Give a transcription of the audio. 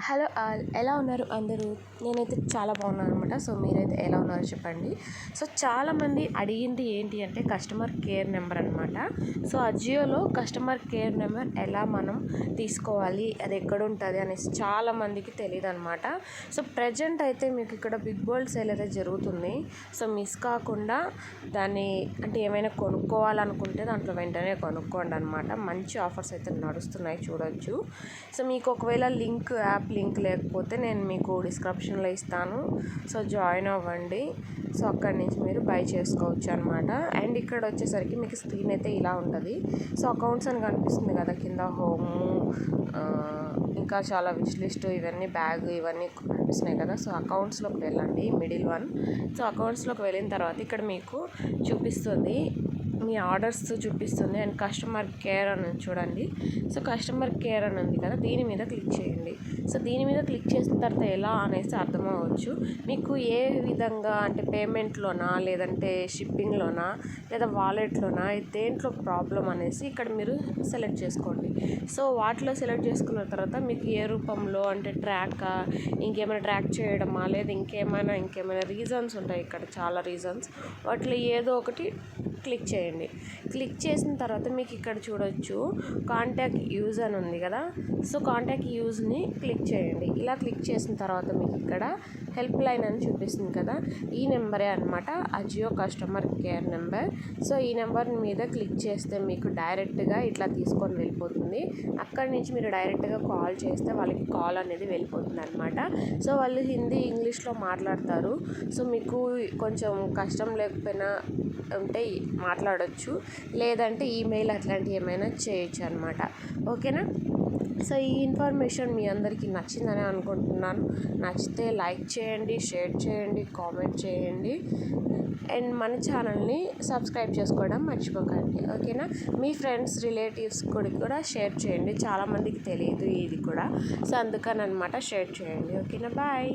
Hello all, ఎలా ఉన్నారు అందరూ? నేనైతే చాలా బాగున్నాను అనమాట. సో మీరైతే ఎలా ఉన్నారో చెప్పండి. సో చాలామంది అడిగింది ఏంటి అంటే కస్టమర్ కేర్ నెంబర్ అనమాట. సో అజియోలో కస్టమర్ కేర్ నెంబర్ ఎలా మనం తీసుకోవాలి, అది ఎక్కడ ఉంటుంది అనేసి చాలామందికి తెలియదు అనమాట. సో ప్రజెంట్ అయితే మీకు ఇక్కడ బిగ్ బోల్డ్ సేల్ అయితే జరుగుతుంది. సో మిస్ కాకుండా దాన్ని అంటే ఏమైనా కొనుక్కోవాలనుకుంటే దాంట్లో వెంటనే కొనుక్కోండి అనమాట. మంచి ఆఫర్స్ అయితే నడుస్తున్నాయి, చూడొచ్చు. సో మీకు ఒకవేళ యాప్ లింక్ లేకపోతే నేను మీకు డిస్క్రిప్షన్లో ఇస్తాను. సో జాయిన్ అవ్వండి. సో అక్కడి నుంచి మీరు బై చేసుకోవచ్చు అనమాట. అండ్ ఇక్కడ వచ్చేసరికి మీకు స్క్రీన్ అయితే ఇలా ఉంటుంది. సో అకౌంట్స్ అని కనిపిస్తుంది కదా కింద, హోము, ఇంకా చాలా విష్ లిస్ట్, ఇవన్నీ బ్యాగ్, ఇవన్నీ కనిపిస్తున్నాయి కదా. సో అకౌంట్స్లోకి వెళ్ళండి, మిడిల్ వన్. సో అకౌంట్స్లోకి వెళ్ళిన తర్వాత ఇక్కడ మీకు చూపిస్తుంది, మీ ఆర్డర్స్ చూపిస్తుంది. అండ్ కస్టమర్ కేర్ అని చూడండి. సో కస్టమర్ కేర్ అని ఉంది కదా, దీని మీద క్లిక్ చేయండి. సో దీని మీద క్లిక్ చేసిన తర్వాత ఎలా అనేసి అర్థమవచ్చు మీకు. ఏ విధంగా అంటే పేమెంట్లోనా, లేదంటే షిప్పింగ్లోనా, లేదా వాలెట్లోనా, దేంట్లో ప్రాబ్లం అనేసి ఇక్కడ మీరు సెలెక్ట్ చేసుకోండి. సో వాటిలో సెలెక్ట్ చేసుకున్న తర్వాత మీకు ఏ రూపంలో అంటే ట్రాకా, ఇంకేమైనా ట్రాక్ చేయడమా, లేదా ఇంకేమైనా రీజన్స్ ఉంటాయి. ఇక్కడ చాలా రీజన్స్, వాటిలో ఏదో ఒకటి క్లిక్ చేయండి. క్లిక్ చేసిన తర్వాత మీకు ఇక్కడ చూడొచ్చు కాంటాక్ట్ యూజ్ అని ఉంది కదా. సో కాంటాక్ట్ యూజ్ని క్లిక్ చేయండి. ఇలా క్లిక్ చేసిన తర్వాత మీకు ఇక్కడ హెల్ప్ లైన్ అని చూపిస్తుంది కదా, ఈ నెంబరే అనమాట Ajio customer care number. So ఈ నెంబర్ మీద క్లిక్ చేస్తే మీకు డైరెక్ట్గా ఇట్లా తీసుకొని వెళ్ళిపోతుంది. అక్కడి నుంచి మీరు డైరెక్ట్గా కాల్ చేస్తే వాళ్ళకి కాల్ అనేది వెళ్ళిపోతుంది అనమాట. సో వాళ్ళు హిందీ, ఇంగ్లీష్లో మాట్లాడతారు. సో మీకు కొంచెం కష్టం లేకపోయినా ఉంటే మాట్లాడొచ్చు, లేదంటే ఈమెయిల్ అట్లాంటివి ఏమైనా చేయొచ్చు అనమాట. ఓకేనా? సో ఈ ఇన్ఫర్మేషన్ మీ అందరికీ నచ్చిందని అనుకుంటున్నాను. నచ్చితే లైక్ చేయండి, షేర్ చేయండి, కామెంట్ చేయండి. అండ్ మన ఛానల్ని సబ్స్క్రైబ్ చేసుకోవడం మర్చిపోకండి. ఓకేనా? మీ ఫ్రెండ్స్, రిలేటివ్స్ కూడా షేర్ చేయండి. చాలామందికి తెలియదు ఇది కూడా. సో అందుకని అనమాట షేర్ చేయండి. ఓకేనా? బాయ్.